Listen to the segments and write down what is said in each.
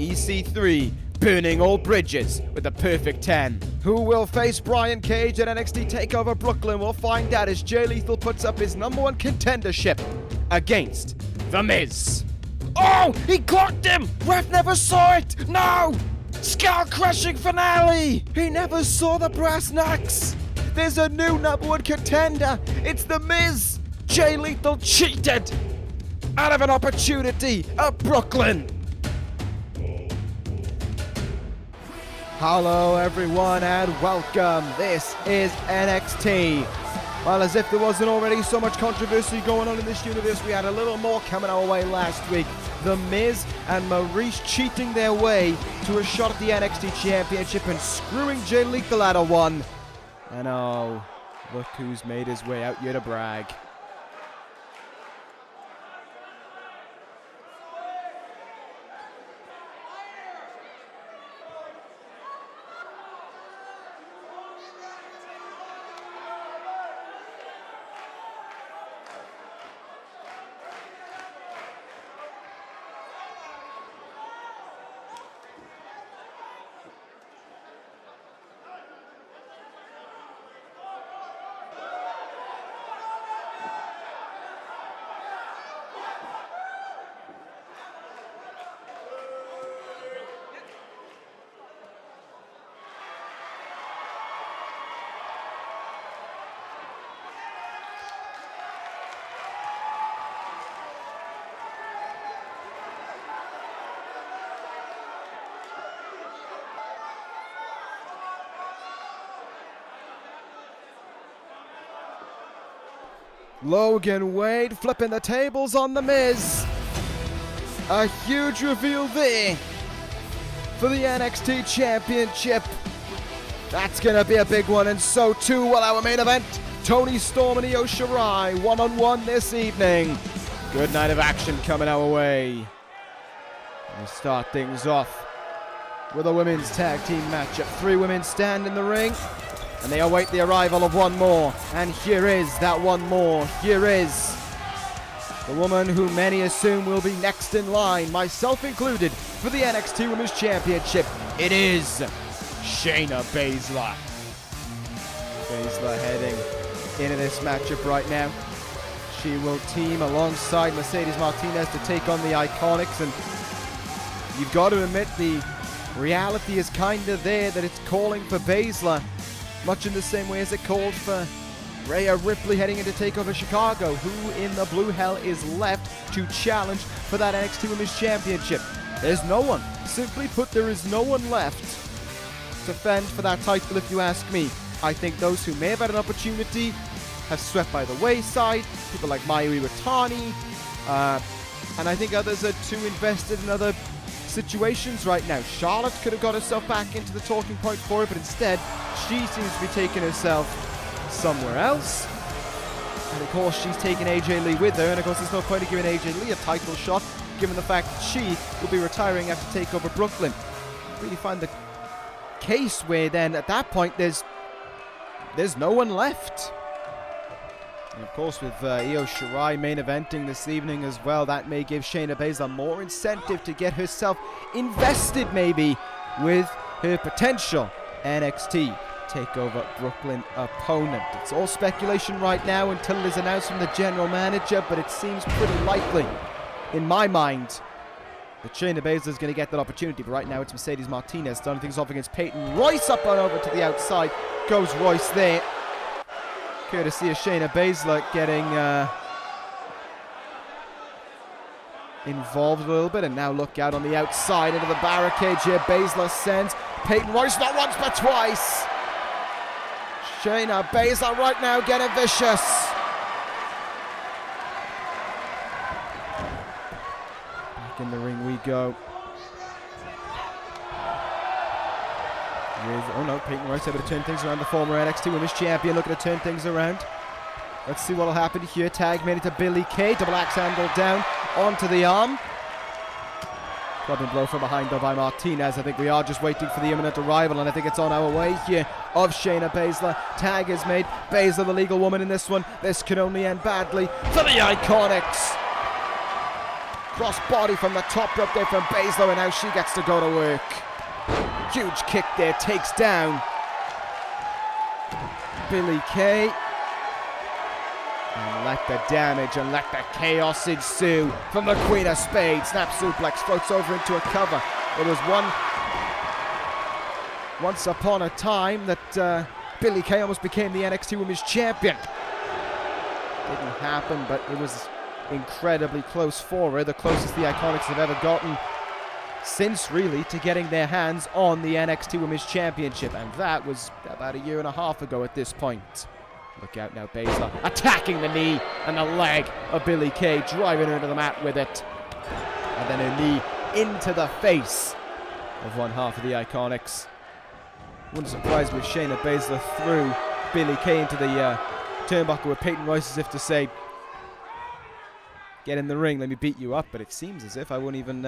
EC3 burning all bridges with a perfect 10. Who will face Brian Cage at NXT TakeOver Brooklyn? We'll find out as Jay Lethal puts up his #1 contendership against The Miz. Oh, he clocked him! Ref never saw it! No! Skull-crushing finale! He never saw the brass knucks! There's a new #1 contender! It's The Miz! Jay Lethal cheated out of an opportunity at Brooklyn! Hello everyone and welcome. This is NXT. Well, as if there wasn't already so much controversy going on in this universe, we had a little more coming our way last week. The Miz and Maurice cheating their way to a shot at the NXT Championship and screwing Jay Lethal out of one. And oh, look who's made his way out here to brag. Logan Wade flipping the tables on The Miz. A huge reveal there for the NXT Championship. That's going to be a big one, and so too will our main event. Toni Storm and Shirai one-on-one this evening. Good night of action coming our way. We'll start things off with a women's tag team matchup. 3 women stand in the ring, and they await the arrival of one more. And here is that one more. Here is the woman who many assume will be next in line, myself included, for the NXT Women's Championship. It is Shayna Baslzer. Baslzer heading into this matchup right now. She will team alongside Mercedes Martinez to take on the IIconics. And you've got to admit, the reality is kind of there that it's calling for Baslzer, much in the same way as it called for Rhea Ripley heading into TakeOver Chicago. Who in the blue hell is left to challenge for that NXT Women's Championship? There's no one. Simply put, there is no one left to fend for that title, if you ask me. I think those who may have had an opportunity have swept by the wayside. People like Wwe with Toni. And I think others are too invested in other situations right now. Charlotte could have got herself back into the talking point for it, but instead she seems to be taking herself somewhere else. And of course she's taking AJ Lee with her, and of course there's no point in giving AJ Lee a title shot given the fact that she will be retiring after TakeOver Brooklyn. Really find the case where then at that point there's no one left. And of course, with Shirai main eventing this evening as well, that may give Shayna Baslzer more incentive to get herself invested maybe with her potential NXT TakeOver Brooklyn opponent. It's all speculation right now until it is announced from the general manager, but it seems pretty likely, in my mind, that Shayna Baslzer is going to get that opportunity. But right now it's Mercedes Martinez starting things off against Peyton Royce. Up and over to the outside goes Royce there. Courtesy of Shayna Baslzer getting involved a little bit, and now look out on the outside into the barricade here. Baslzer sends Peyton Royce not once but twice. Shayna Baslzer right now getting vicious. Back in the ring we go. Oh no, Peyton Royce able to turn things around. The former NXT Women's Champion looking to turn things around. Let's see what will happen here. Tag made it to Billie Kay. Double axe handle down onto the arm. Clubbing blow from behind though by Martinez. I think we are just waiting for the imminent arrival, and I think it's on our way here of Shayna Baslzer. Tag is made. Baslzer the legal woman in this one. This could only end badly for the IIconics. Cross-body from the top rope there from Baslzer, and now she gets to go to work. Huge kick there, takes down Billie Kay. And let the damage and let the chaos ensue from the Queen of Spades. Snap suplex, floats over into a cover. It was once upon a time that Billie Kay almost became the NXT Women's Champion. Didn't happen, but it was incredibly close for her. The closest the IIconics have ever gotten since, really, to getting their hands on the NXT Women's Championship. And that was about a year and a half ago at this point. Look out now, Baslzer attacking the knee and the leg of Billie Kay, driving her into the mat with it. And then her knee into the face of one half of the IIconics. Wouldn't surprise me if Shayna Baslzer threw Billie Kay into the turnbuckle with Peyton Royce, as if to say, get in the ring, let me beat you up. But it seems as if I won't even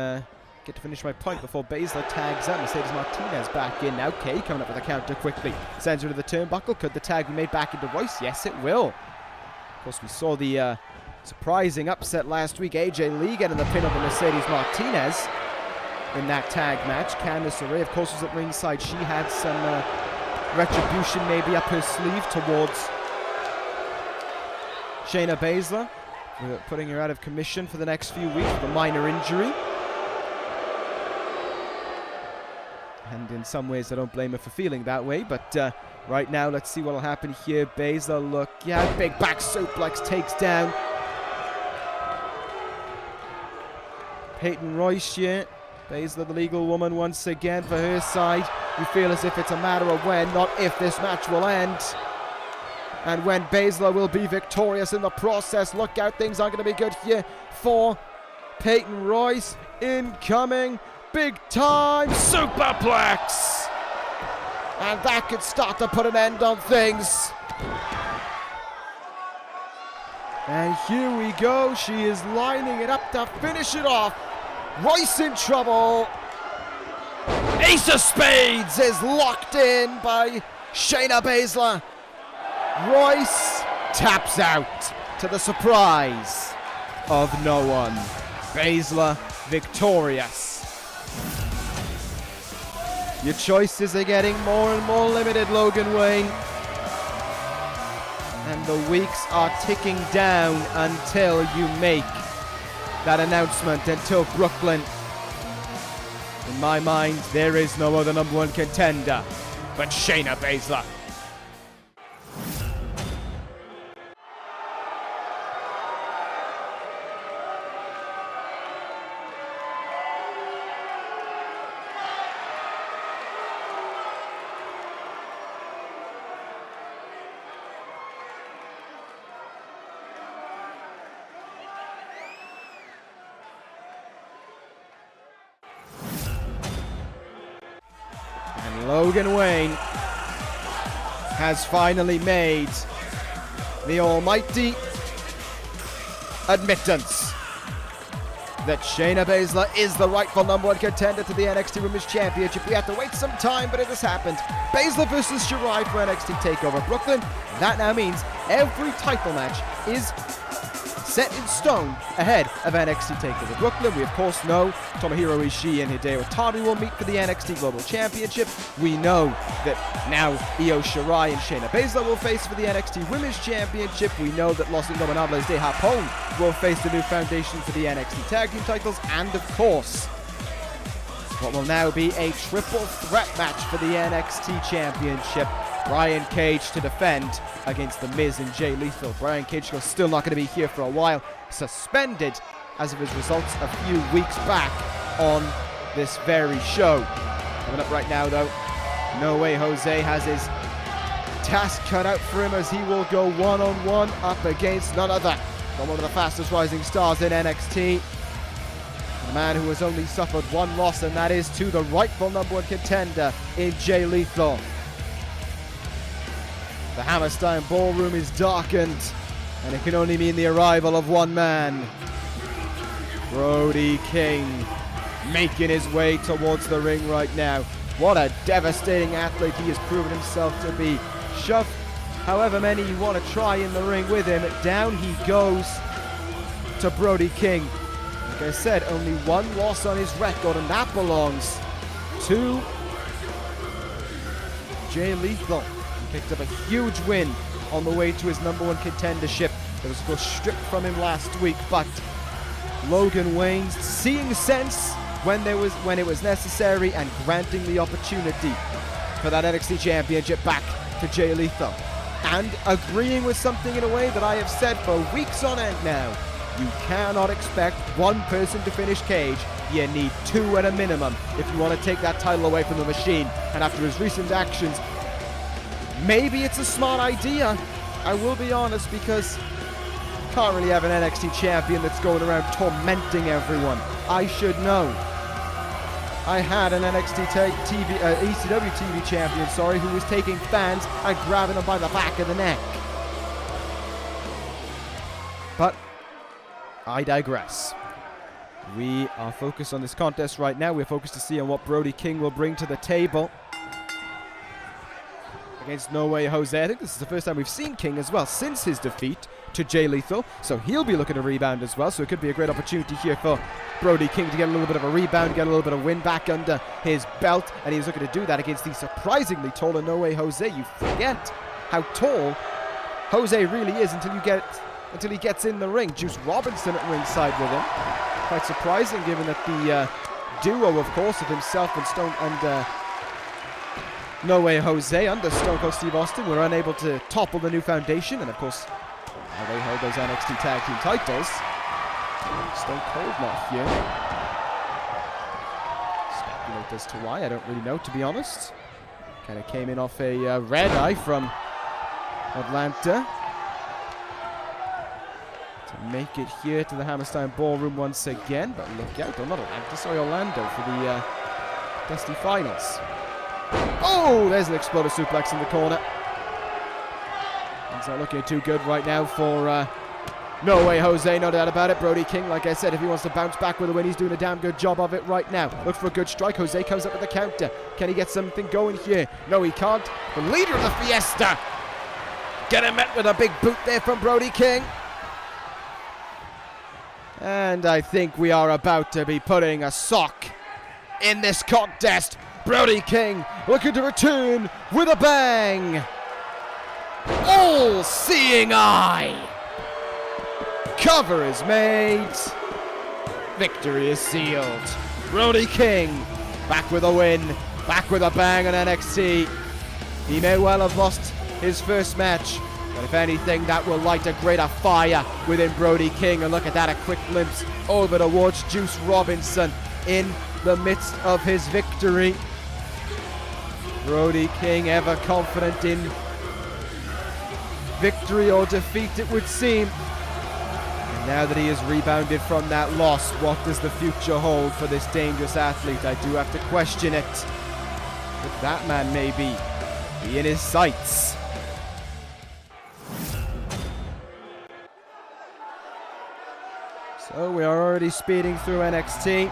get to finish my point before Baslzer tags out. Mercedes Martinez back in now. Kay coming up with a counter quickly. Sends her to the turnbuckle. Could the tag be made back into Royce? Yes, it will. Of course, we saw the surprising upset last week. AJ Lee getting the pin over Mercedes Martinez in that tag match. Candice LeRae, of course, was at ringside. She had some retribution maybe up her sleeve towards Shayna Baslzer, putting her out of commission for the next few weeks with a minor injury. And in some ways, I don't blame her for feeling that way. But right now, let's see what will happen here. Baslzer, look, yeah, big back suplex, takes down Peyton Royce here. Baslzer, the legal woman, once again for her side. You feel as if it's a matter of when, not if, this match will end. And when Baslzer will be victorious in the process. Look out, things aren't going to be good here for Peyton Royce. Incoming. Big time superplex, and that could start to put an end on things. And here we go, she is lining it up to finish it off. Royce in trouble. Ace of Spades is locked in by Shayna Baslzer. Royce taps out to the surprise of no one. Baslzer victorious. Your choices are getting more and more limited, Logan Wayne. And the weeks are ticking down until you make that announcement, until Brooklyn. In my mind, there is no other number one contender but Shayna Baslzer. Logan Wayne has finally made the almighty admittance that Shayna Baslzer is the rightful number one contender to the NXT Women's Championship. We have to wait some time, but it has happened. Baslzer versus Shirai for NXT TakeOver Brooklyn. That now means every title match is set in stone ahead of NXT TakeOver Brooklyn. We of course know Tomohiro Ishii and Hideo Itami will meet for the NXT Global Championship. We know that now Io Shirai and Shayna Baslzer will face for the NXT Women's Championship. We know that Los Ingobernables de Japón will face the new foundation for the NXT Tag Team titles. And of course, what will now be a triple threat match for the NXT Championship. Brian Cage to defend against The Miz and Jay Lethal. Brian Cage is still not going to be here for a while. Suspended as of his results a few weeks back on this very show. Coming up right now, though, No Way Jose has his task cut out for him as he will go one-on-one up against none other than one of the fastest rising stars in NXT. The man who has only suffered one loss, and that is to the rightful number one contender in Jay Lethal. The Hammerstein Ballroom is darkened, and it can only mean the arrival of one man. Brody King making his way towards the ring right now. What a devastating athlete he has proven himself to be. Shove however many you want to try in the ring with him. Down he goes to Brody King. Like I said, only one loss on his record, and that belongs to Jay Lethal. He picked up a huge win on the way to his #1 contendership. That was, of course, stripped from him last week, but Logan Wayne's seeing sense when it was necessary and granting the opportunity for that NXT Championship back to Jay Lethal. And agreeing with something in a way that I have said for weeks on end now. You cannot expect one person to finish Cage. You need two at a minimum if you want to take that title away from the Machine. And after his recent actions, maybe it's a smart idea. I will be honest, because you can't really have an NXT champion that's going around tormenting everyone. I should know. I had an NXT ECW TV champion, who was taking fans and grabbing them by the back of the neck. But I digress. We are focused on this contest right now. We're focused to see on what Brody King will bring to the table against Wwe Jose. I think this is the first time we've seen King as well since his defeat to Jay Lethal, so he'll be looking to rebound as well, so it could be a great opportunity here for Brody King to get a little bit of a rebound, get a little bit of win back under his belt, and he's looking to do that against the surprisingly taller Wwe Jose. You forget how tall Jose really is until he gets in the ring. Juice Robinson at ringside with him. Quite surprising, given that the duo, of course, of himself and Wwe Jose under Stone Cold Steve Austin were unable to topple the new foundation, and of course they held those NXT Tag Team titles. Stone Cold not here. Speculate as to why, I don't really know, to be honest. Kind of came in off a red eye from Atlanta to make it here to the Hammerstein Ballroom once again, but look out, not Atlanta, sorry, Orlando for the Dusty Finals. Oh, there's an exploder suplex in the corner. It's not looking too good right now for Wwe Jose, no doubt about it. Brody King, like I said, if he wants to bounce back with a win, he's doing a damn good job of it right now. Look for a good strike. Jose comes up with the counter. Can he get something going here? No, he can't. The leader of the Fiesta getting met with a big boot there from Brody King. And I think we are about to be putting a sock in this contest. Brody King looking to return with a bang. All-seeing eye. Cover is made. Victory is sealed. Brody King back with a win, back with a bang on NXT. He may well have lost his first match, but if anything, that will light a greater fire within Brody King. And look at that, a quick glimpse over towards Juice Robinson in the midst of his victory. Brody King ever confident in victory or defeat, it would seem. And now that he has rebounded from that loss, what does the future hold for this dangerous athlete? I do have to question it. But that man may be in his sights. So we are already speeding through NXT.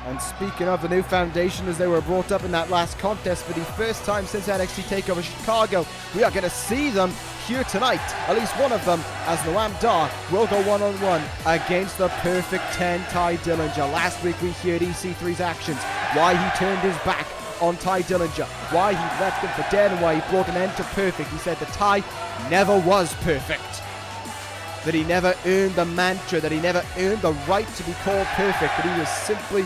And speaking of the new foundation, as they were brought up in that last contest for the first time since NXT TakeOver Chicago, we are going to see them here tonight, at least one of them, as Noam Dar will go one-on-one against the Perfect 10 Ty Dillinger. Last week we heard EC3's actions, why he turned his back on Ty Dillinger, why he left him for dead, and why he brought an end to Perfect. He said that Ty never was perfect, that he never earned the mantra, that he never earned the right to be called perfect, that he was simply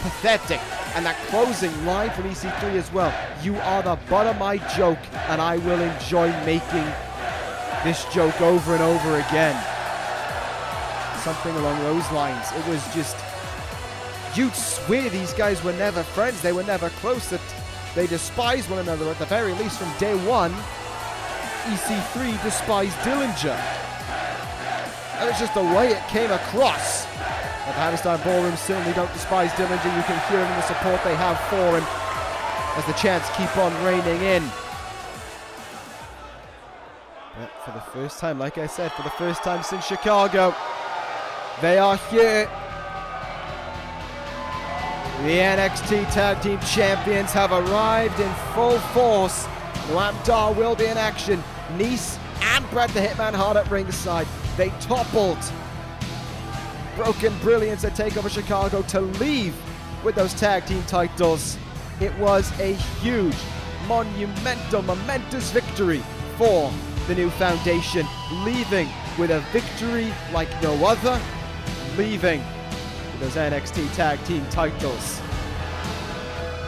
pathetic. And that closing line from EC3 as well, you are the butt of my joke and I will enjoy making this joke over and over again. Something along those lines. It was just, you'd swear these guys were never friends, they were never close, that they despised one another at the very least from day one. EC3 despised Dillinger. And it's just the way it came across. But the Hammerstein Ballroom certainly don't despise Dillinger. You can hear it in the support they have for him as the chants keep on raining in. But for the first time, like I said, for the first time since Chicago, they are here. The NXT Tag Team Champions have arrived in full force. Noam Dar will be in action. Nese and Bret the Hitman Hart at ringside. They toppled Broken Brilliance at TakeOver Chicago to leave with those tag team titles. It was a huge, monumental, momentous victory for the new foundation, leaving with a victory like no other, leaving with those NXT tag team titles.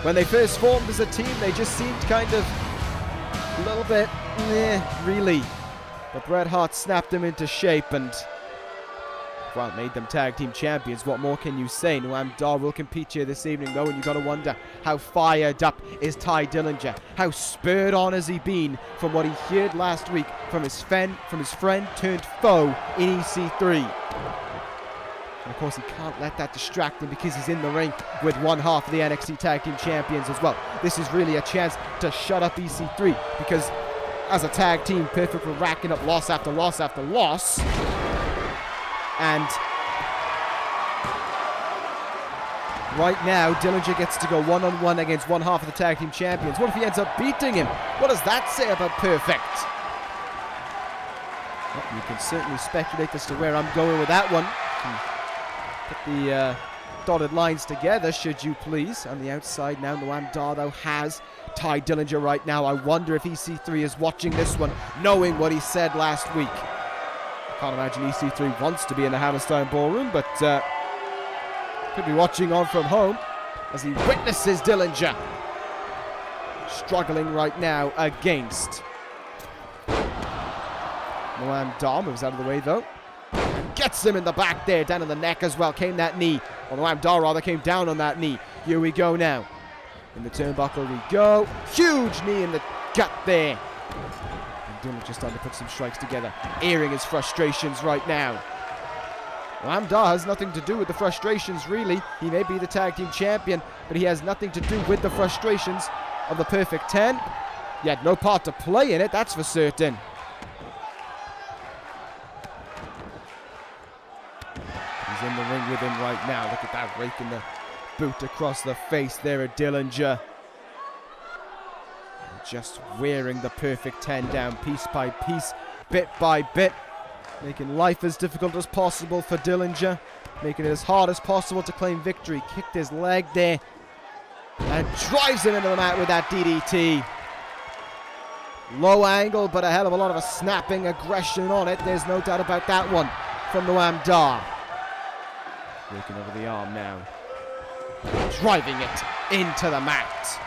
When they first formed as a team, they just seemed kind of a little bit, really. But Bret Hart snapped them into shape and, well, made them tag team champions. What more can you say? Noam Dar will compete here this evening, though, and you've got to wonder how fired up is Ty Dillinger. How spurred on has he been from what he heard last week from his friend turned foe in EC3. And of course, he can't let that distract him because he's in the ring with one half of the NXT Tag Team Champions as well. This is really a chance to shut up EC3 because as a tag team, perfect for racking up loss after loss after loss. And right now, Dillinger gets to go one-on-one against one half of the Tag Team Champions. What if he ends up beating him? What does that say about perfect? Well, you can certainly speculate as to where I'm going with that one. Put the dotted lines together, should you please. On the outside now, Noam Dar, though, has Ty Dillinger right now. I wonder if EC3 is watching this one, knowing what he said last week. Can't imagine EC3 wants to be in the Hammerstein Ballroom, but could be watching on from home as he witnesses Dillinger struggling right now against Noam Dar. Moves out of the way, though. Gets him in the back there, down in the neck as well. Came that knee. Or Noam Dar rather came down on that knee. Here we go now. In the turnbuckle we go. Huge knee in the gut there. And Dillinger just starting to put some strikes together. Airing his frustrations right now. Noam Dar has nothing to do with the frustrations, really. He may be the tag team champion, but he has nothing to do with the frustrations of the Perfect 10. He had no part to play in it, that's for certain. He's in the ring with him right now. Look at that, raking the boot across the face there at Dillinger. Just wearing the Perfect 10 down piece by piece, bit by bit. Making life as difficult as possible for Dillinger. Making it as hard as possible to claim victory. Kicked his leg there. And drives him into the mat with that DDT. Low angle, but a hell of a lot of a snapping aggression on it. There's no doubt about that one from Noam Dar. Working over the arm now. Driving it into the mat.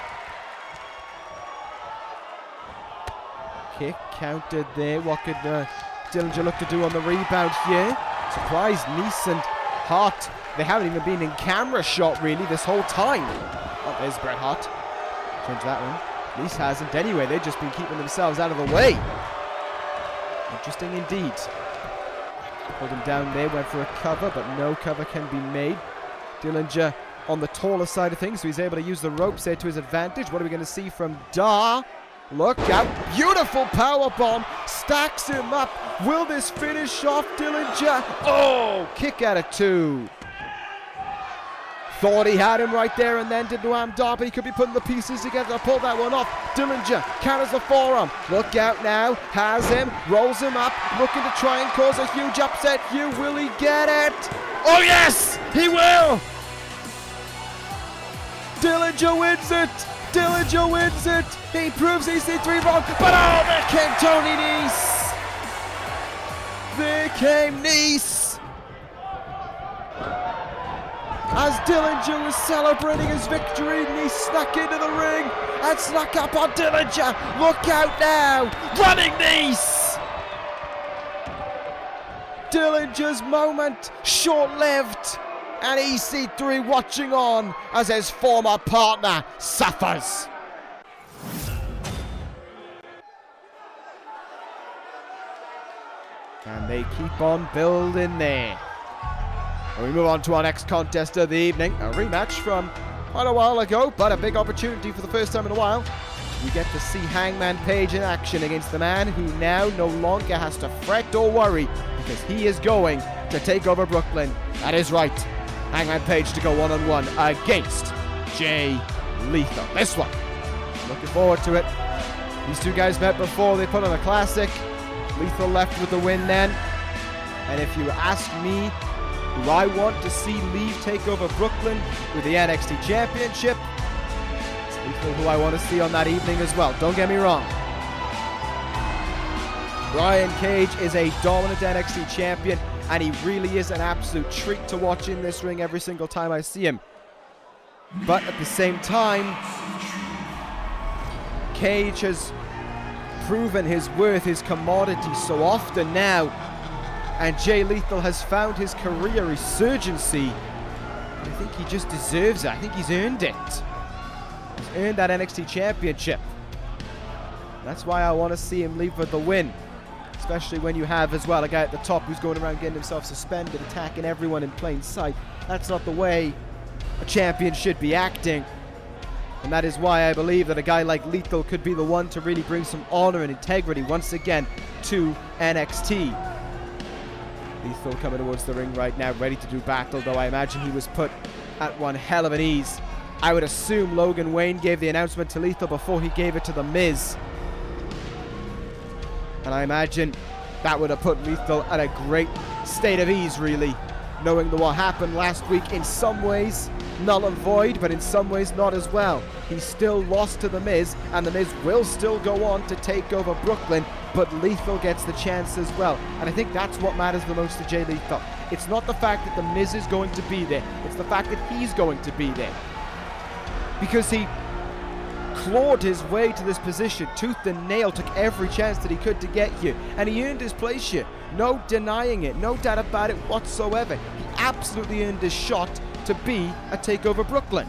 Kick countered there. What could Dillinger look to do on the rebound here? Surprised Nese and Hart. They haven't even been in camera shot really this whole time. Oh, there's Bret Hart. Change that one. Nese hasn't anyway. They've just been keeping themselves out of the way. Interesting indeed. Pulled him down there, went for a cover, but no cover can be made. Dillinger on the taller side of things, so he's able to use the ropes there to his advantage. What are we going to see from Dar? Look out. Beautiful powerbomb. Stacks him up. Will this finish off Dillinger? Oh, kick out of two. Thought he had him right there, and then did Noam Dar, but he could be putting the pieces together to pull that one off. Dillinger counters the forearm. Look out now. Has him. Rolls him up. Looking to try and cause a huge upset. Will he get it? Oh, yes! He will! Dillinger wins it! Dillinger wins it! He proves EC3 wrong, but oh, there came Toni Nese! There came Nese! As Dillinger was celebrating his victory, Nese snuck into the ring and snuck up on Dillinger. Look out now! Running Nese! Dillinger's moment, short-lived. And EC3 watching on as his former partner suffers. And they keep on building there. And we move on to our next contest of the evening. A rematch from quite a while ago, but a big opportunity for the first time in a while. We get to see Hangman Page in action against the man who now no longer has to fret or worry because he is going to take over Brooklyn. That is right. Hangman Page to go one-on-one against Jay Lethal. This one, looking forward to it. These two guys met before. They put on a classic. Lethal left with the win then. And if you ask me, who I want to see leave take over Brooklyn with the NXT Championship. It's Lethal who I want to see on that evening as well, don't get me wrong. Brian Cage is a dominant NXT champion, and he really is an absolute treat to watch in this ring every single time I see him. But at the same time, Cage has proven his worth, his commodity so often now, and Jay Lethal has found his career resurgency. I think he just deserves it. I think he's earned it. He's earned that NXT championship. That's why I want to see him leave with the win. Especially when you have as well a guy at the top who's going around getting himself suspended, attacking everyone in plain sight. That's not the way a champion should be acting. And that is why I believe that a guy like Lethal could be the one to really bring some honor and integrity once again to NXT. Lethal coming towards the ring right now, ready to do battle, though I imagine he was put at one hell of an ease. I would assume Logan Wayne gave the announcement to Lethal before he gave it to The Miz. And I imagine that would have put Lethal at a great state of ease, really, knowing that what happened last week in some ways null and void, but in some ways not as well. He still lost to The Miz, and The Miz will still go on to take over Brooklyn, but Lethal gets the chance as well. And I think that's what matters the most to Jay Lethal. It's not the fact that The Miz is going to be there, it's the fact that he's going to be there. Because he clawed his way to this position, tooth and nail, took every chance that he could to get here, and he earned his place here. No denying it, no doubt about it whatsoever. He absolutely earned his shot to be a TakeOver Brooklyn.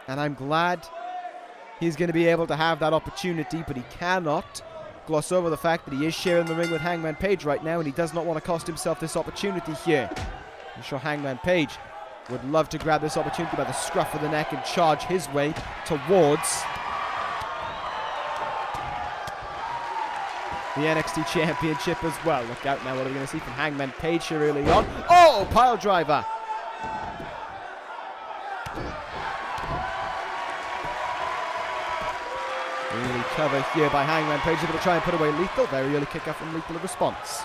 And I'm glad he's going to be able to have that opportunity, but he cannot gloss over the fact that he is sharing the ring with Hangman Page right now, and he does not want to cost himself this opportunity here. I'm sure Hangman Page would love to grab this opportunity by the scruff of the neck and charge his way towards the NXT Championship as well. Look out now, what are we going to see from Hangman Page here early on? Oh, pile driver! Early cover here by Hangman Page, able to try and put away Lethal. Very early kick out from Lethal in response.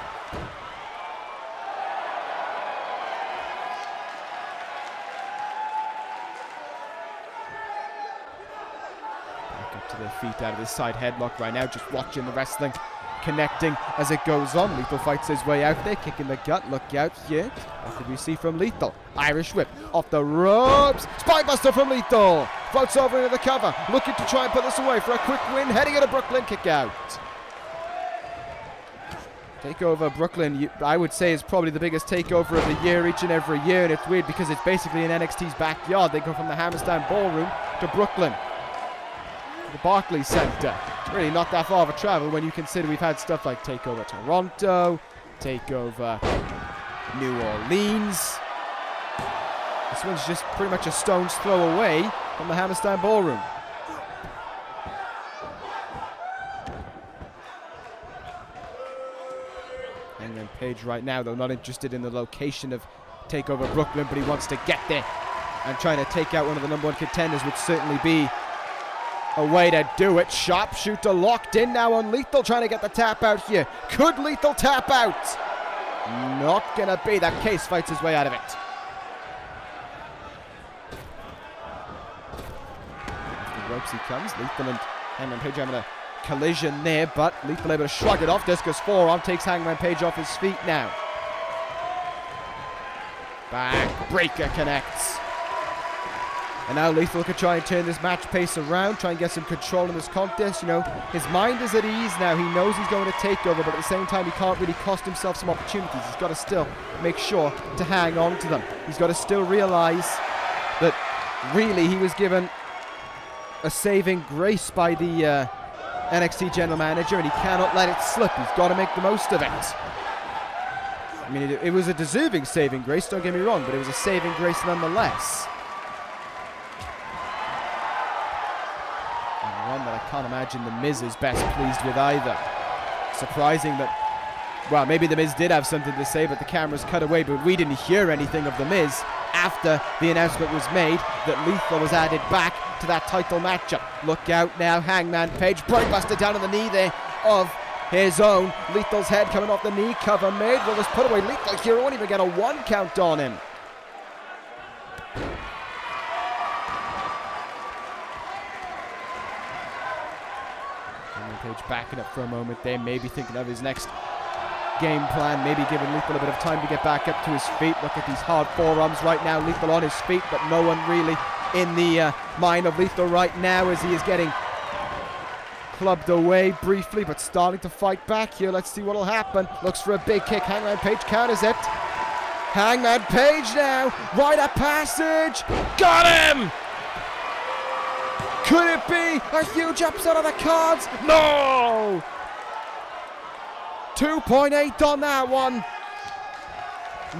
To their feet out of this side headlock right now, just watching the wrestling, connecting as it goes on. Lethal fights his way out there, kicking the gut. Look out here. What did we see from Lethal? Irish whip off the ropes. Spinebuster from Lethal. Floats over into the cover, looking to try and put this away for a quick win. Heading into Brooklyn, kick out. TakeOver Brooklyn, I would say, is probably the biggest takeover of the year each and every year, and it's weird because it's basically in NXT's backyard. They go from the Hammerstein Ballroom to Brooklyn, the Barclays Center. It's really not that far of a travel when you consider we've had stuff like TakeOver Toronto, TakeOver New Orleans. This one's just pretty much a stone's throw away from the Hammerstein Ballroom. Hangman Page right now, though, not interested in the location of TakeOver Brooklyn, but he wants to get there, and trying to take out one of the number one contenders would certainly be a way to do it. Sharpshooter locked in now on Lethal, trying to get the tap out here. Could Lethal tap out? Not gonna be that case. Fights his way out of it. Off the ropes he comes. Lethal and Hangman Page having a collision there, but Lethal able to shrug it off. Discus forearm takes Hangman Page off his feet now. Backbreaker connects. And now Lethal could try and turn this match pace around, try and get some control in this contest. You know, his mind is at ease now. He knows he's going to take over, but at the same time, he can't really cost himself some opportunities. He's got to still make sure to hang on to them. He's got to still realize that really he was given a saving grace by the NXT general manager, and he cannot let it slip. He's got to make the most of it. I mean, it was a deserving saving grace, don't get me wrong, but it was a saving grace nonetheless. One that I can't imagine The Miz is best pleased with either. Surprising that, well, maybe The Miz did have something to say, but the cameras cut away, but we didn't hear anything of The Miz after the announcement was made that Lethal was added back to that title matchup. Look out now, Hangman Page, brainbuster down on the knee there of his own. Lethal's head coming off the knee, cover made. Will this put away Lethal here? Won't even get a 1 count on him. Page backing up for a moment there, maybe thinking of his next game plan, maybe giving Lethal a bit of time to get back up to his feet. Look at these hard forearms right now. Lethal on his feet, but no one really in the mind of Lethal right now as he is getting clubbed away briefly, but starting to fight back here. Let's see what will happen. Looks for a big kick. Hangman Page counters it. Hangman Page now. Rite of passage. Got him! Could it be a huge upset on the cards? No! 2.8 on that one.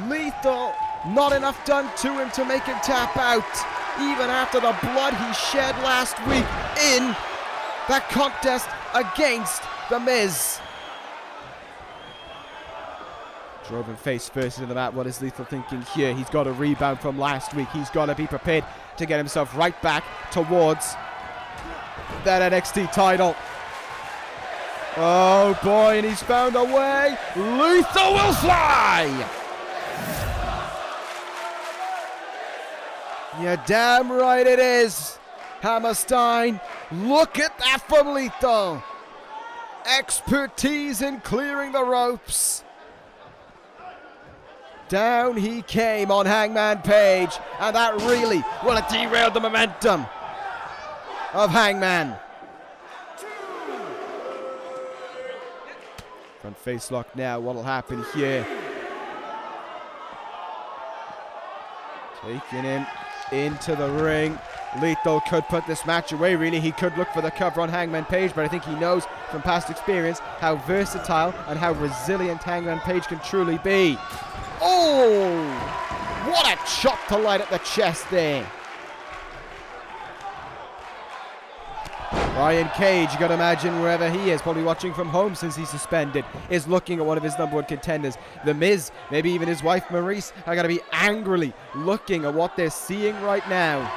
Lethal, not enough done to him to make him tap out, even after the blood he shed last week in that contest against The Miz. Drove him face first into the mat. What is Lethal thinking here? He's got a rebound from last week. He's got to be prepared to get himself right back towards that NXT title. Oh boy, and he's found a way. Lethal will fly! Yeah, damn right it is. Hammerstein, look at that from Lethal. Expertise in clearing the ropes. Down he came on Hangman Page, and that really, well, it derailed the momentum of Hangman. Front face lock now. What'll happen here? Taking him into the ring. Lethal could put this match away, really. He could look for the cover on Hangman Page, but I think he knows from past experience how versatile and how resilient Hangman Page can truly be. Oh! What a chop to light at the chest there. Brian Cage, you got to imagine wherever he is, probably watching from home since he's suspended, is looking at one of his number one contenders. The Miz, maybe even his wife Maurice, are going to be angrily looking at what they're seeing right now.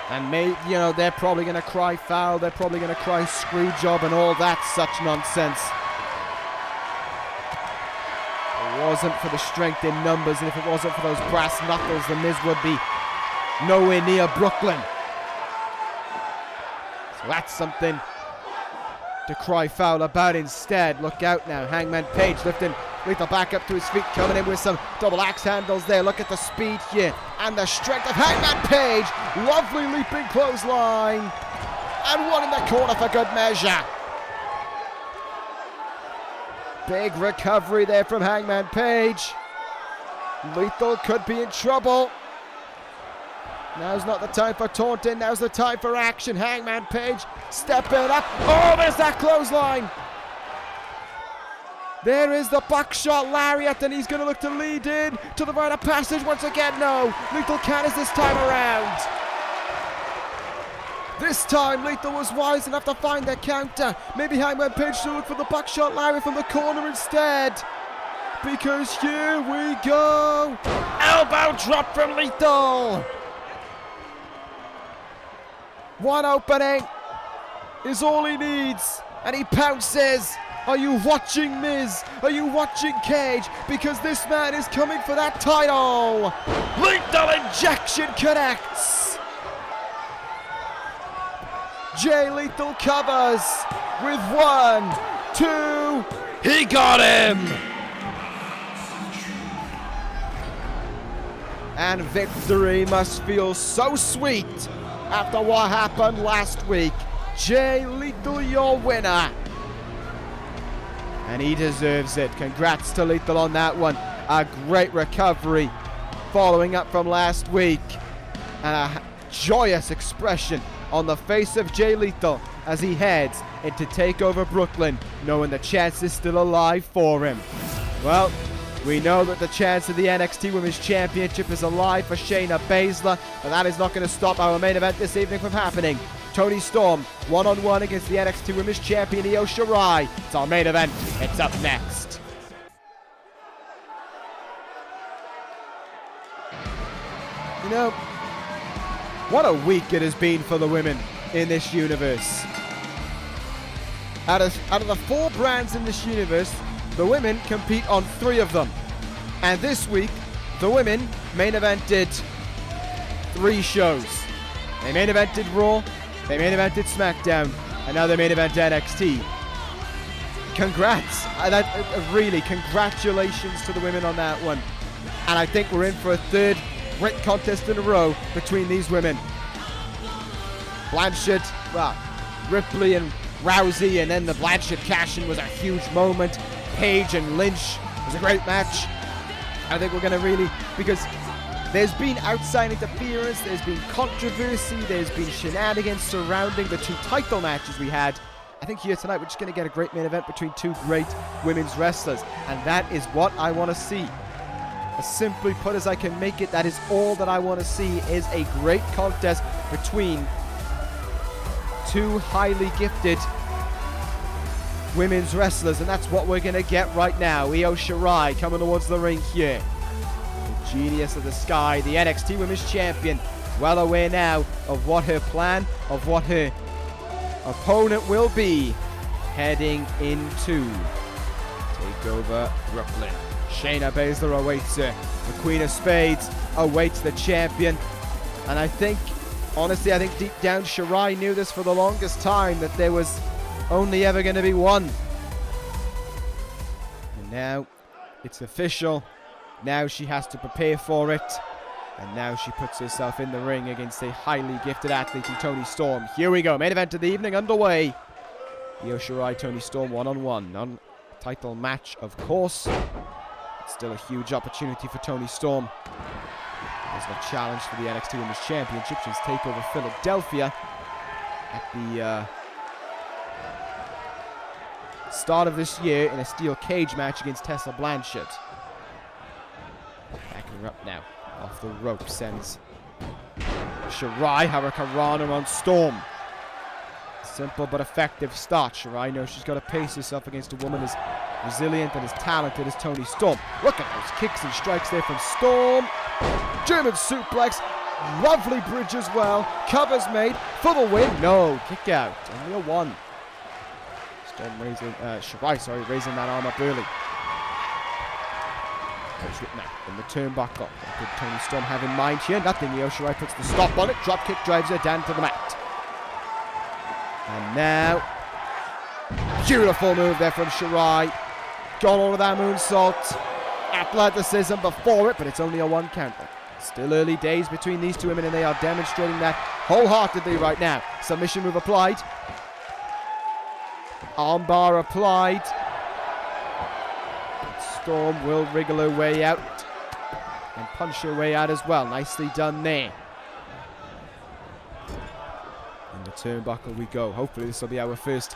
And they're probably going to cry foul, they're probably going to cry screw job and all that such nonsense. If it wasn't for the strength in numbers, and if it wasn't for those brass knuckles, the Miz would be nowhere near Brooklyn. So that's something to cry foul about instead. Look out now. Hangman Page lifting Lethal back up to his feet, coming in with some double axe handles there. Look at the speed here and the strength of Hangman Page. Lovely leaping clothesline. And one in the corner for good measure. Big recovery there from Hangman Page. Lethal could be in trouble. Now's not the time for taunting, now's the time for action. Hangman Page stepping up. Oh, there's that clothesline. There is the buckshot lariat, and he's going to look to lead in to the rite of passage once again. No, Lethal counters this time around. This time, Lethal was wise enough to find their counter. Maybe Hangman Page should look for the buckshot lariat from the corner instead. Because here we go. Elbow drop from Lethal. One opening is all he needs, and he pounces. Are you watching, Miz? Are you watching, Cage? Because this man is coming for that title. Lethal injection connects. Jay Lethal covers with 1, 2. He got him. And victory must feel so sweet after what happened last week. Jay Lethal, your winner. And he deserves it. Congrats to Lethal on that one. A great recovery following up from last week. And a joyous expression on the face of Jay Lethal as he heads into TakeOver Brooklyn, knowing the chance is still alive for him. Well, we know that the chance of the NXT Women's Championship is alive for Shayna Baslzer, but that is not going to stop our main event this evening from happening. Toni Storm, one-on-one against the NXT Women's Champion, Io Shirai. It's our main event. It's up next. You know, what a week it has been for the women in this universe. Out of the 4 brands in this universe, the women compete on 3 of them. And this week, the women main evented 3 shows. They main evented Raw, they main evented SmackDown, and now they main event NXT. Congrats. Really, congratulations to the women on that one. And I think we're in for a 3rd great contest in a row between these women. Blanchard, well, Ripley and Rousey, and then the Blanchard cash-in was a huge moment. Paige and Lynch was a great match. I think we're going to really, because there's been outside interference, there's been controversy, there's been shenanigans surrounding the 2 title matches we had. I think here tonight we're just going to get a great main event between 2 great women's wrestlers, and that is what I want to see. As simply put as I can make it, that is all that I want to see, is a great contest between 2 highly gifted women's wrestlers, and that's what we're going to get right now. Io Shirai coming towards the ring here. The genius of the sky, the NXT Women's Champion, well aware now of what her plan, of what her opponent will be heading into TakeOver Brooklyn. Shayna Baslzer awaits her. The Queen of Spades awaits the champion. And I think, honestly, I think deep down Shirai knew this for the longest time, that there was only ever going to be one. And now it's official. Now she has to prepare for it. And now she puts herself in the ring against a highly gifted athlete in Toni Storm. Here we go. Main event of the evening underway. Io Shirai, Toni Storm, 1-on-1. Non-title match, of course. It's still a huge opportunity for Toni Storm. There's a challenge for the NXT Women's Championship. She's TakeOver Philadelphia at the start of this year in a steel cage match against Tessa Blanchard. Backing her up now. Off the rope sends Shirai Hurricanrana on Storm. Simple but effective start. Shirai knows she's got to pace herself against a woman as resilient and as talented as Toni Storm. Look at those kicks and strikes there from Storm. German suplex. Lovely bridge as well. Covers made for the win. No, kick out. Only a 1. Storm raising, Shirai, raising that arm up early. Now in the turnbuckle. What did Toni Storm have in mind here? Nothing. Io Shirai puts the stop on it. Drop kick drives her down to the mat. And now, beautiful move there from Shirai. Got all of that moonsault. Athleticism before it, but it's only a 1 count. Still early days between these 2 women, and they are demonstrating that wholeheartedly right now. Submission move applied. Armbar applied. Storm will wriggle her way out and punch her way out as well. Nicely done there. In the turnbuckle we go. Hopefully this will be our first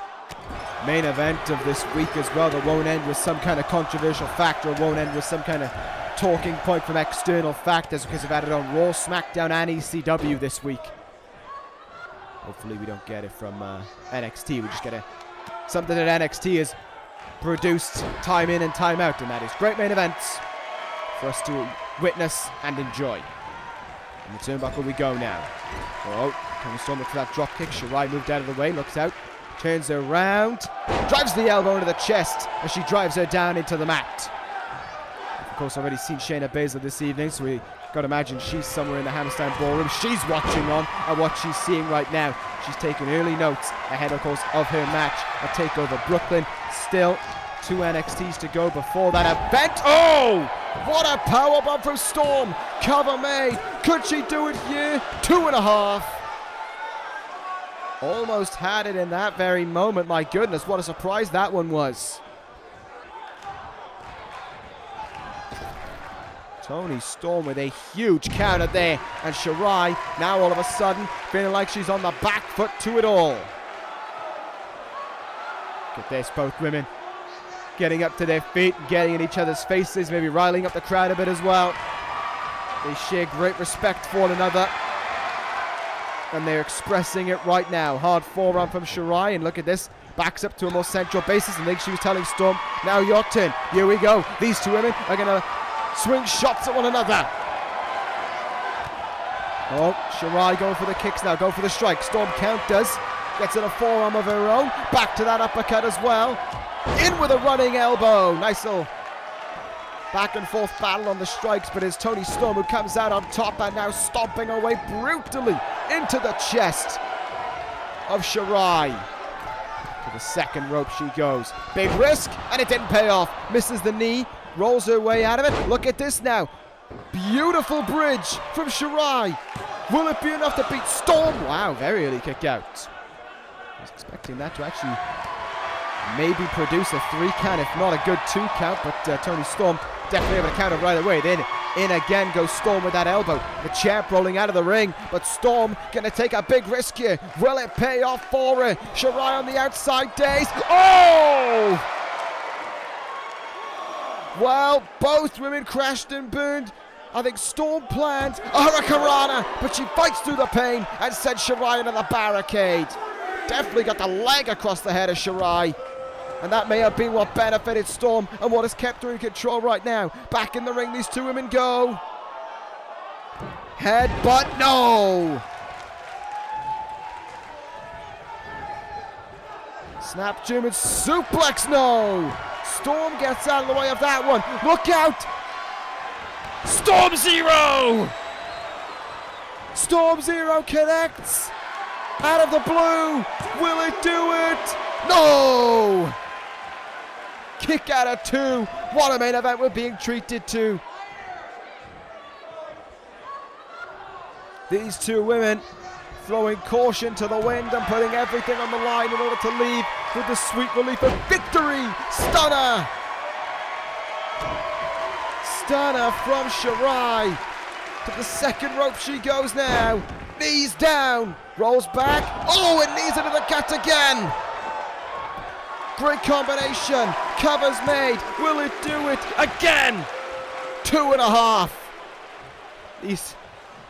main event of this week as well. That won't end with some kind of controversial factor. It won't end with some kind of talking point from external factors, because we've had it on Raw, SmackDown and ECW this week. Hopefully we don't get it from NXT. We just get something that NXT is produced time in and time out, and that is great main events for us to witness and enjoy. In the turnbuckle we go now. Oh, Toni Storm for that drop kick. Shirai moved out of the way, looks out, turns her around, drives the elbow into the chest as she drives her down into the mat. Of course, already seen Shayna Baslzer this evening, so we got to imagine she's somewhere in the Hammerstein Ballroom. She's watching on at what she's seeing right now. She's taking early notes ahead, of course, of her match at TakeOver Brooklyn. Still 2 NXTs to go before that event. Oh! What a powerbomb from Storm. Cover made. Could she do it here? 2.5. Almost had it in that very moment. My goodness, what a surprise that one was. Toni Storm with a huge counter there. And Shirai now all of a sudden feeling like she's on the back foot to it all. Look at this, both women getting up to their feet, getting in each other's faces, maybe riling up the crowd a bit as well. They share great respect for one another, and they're expressing it right now. Hard forearm from Shirai, and look at this. Backs up to a more central basis, and I think she was telling Storm, now your turn. Here we go. These 2 women are going to swing shots at one another. Oh, Shirai going for the kicks now, go for the strike. Storm counters. Gets in a forearm of her own. Back to that uppercut as well. In with a running elbow. Nice little back and forth battle on the strikes, but it's Toni Storm who comes out on top and now stomping her way brutally into the chest of Shirai. To the second rope she goes. Big risk, and it didn't pay off. Misses the knee, rolls her way out of it. Look at this now. Beautiful bridge from Shirai. Will it be enough to beat Storm? Wow, very early kick out. I was expecting that to actually maybe produce a 3 count, if not a good 2 count, but Toni Storm definitely able to counter right away. Then in again goes Storm with that elbow. The champ rolling out of the ring, but Storm going to take a big risk here. Will it pay off for her? Shirai on the outside days. Oh! Well, both women crashed and burned. I think Storm planned a hurricanrana, but she fights through the pain and sends Shirai into the barricade. Definitely got the leg across the head of Shirai. And that may have been what benefited Storm and what has kept her in control right now. Back in the ring, these two women go. Headbutt, no! Snap German suplex, no! Storm gets out of the way of that one. Look out! Storm Zero! Storm Zero connects. Out of the blue. Will it do it? No! Kick out of 2. What a main event we're being treated to. These two women throwing caution to the wind and putting everything on the line in order to leave with the sweet relief of victory. Stunner! Stunner from Shirai. To the second rope she goes now. Knees down. Rolls back. Oh, and knees into the gut again. Great combination. Covers made. Will it do it again? 2.5.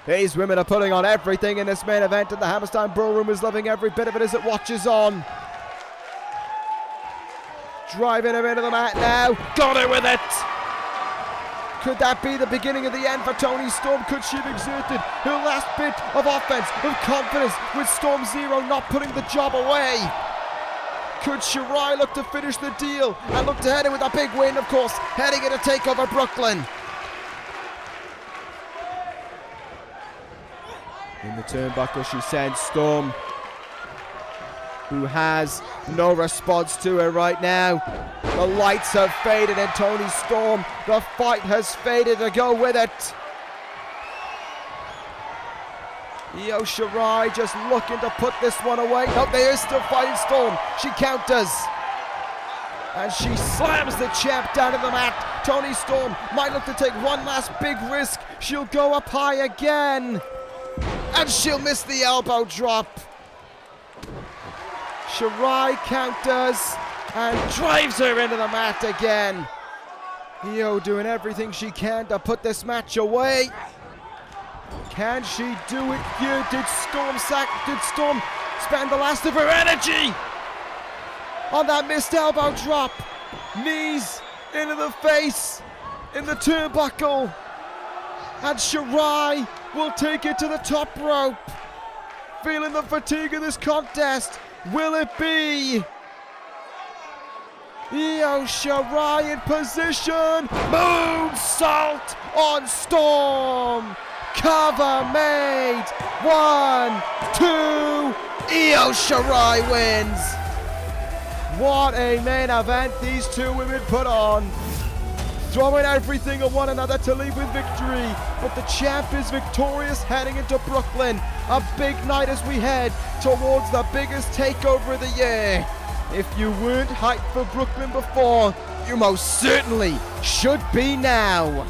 These women are putting on everything in this main event, and the Hammerstein Ballroom is loving every bit of it as it watches on. Driving her into the mat now. Got her with it. Could that be the beginning of the end for Toni Storm? Could she have exerted her last bit of offense, of confidence, with Storm Zero not putting the job away? Could Shirai look to finish the deal and look to head in with a big win, of course, heading in to take over Brooklyn? In the turnbuckle, she sends Storm, who has no response to her right now. The lights have faded in Toni Storm. The fight has faded to go with it. Io Shirai just looking to put this one away. Nope, they are still fighting Storm. She counters. And she slams the champ down to the mat. Toni Storm might look to take one last big risk. She'll go up high again. And she'll miss the elbow drop. Shirai counters and drives her into the mat again. Io doing everything she can to put this match away. Can she do it here? Did Storm spend the last of her energy on that missed elbow drop? Knees into the face, in the turnbuckle. And Shirai will take it to the top rope. Feeling the fatigue of this contest. Will it be? Io Shirai in position. Moonsault on Storm. Cover made. 1, 2. Io Shirai wins. What a main event these two women put on. Throwing everything at one another to leave with victory. But the champ is victorious heading into Brooklyn. A big night as we head towards the biggest takeover of the year. If you weren't hyped for Brooklyn before, you most certainly should be now.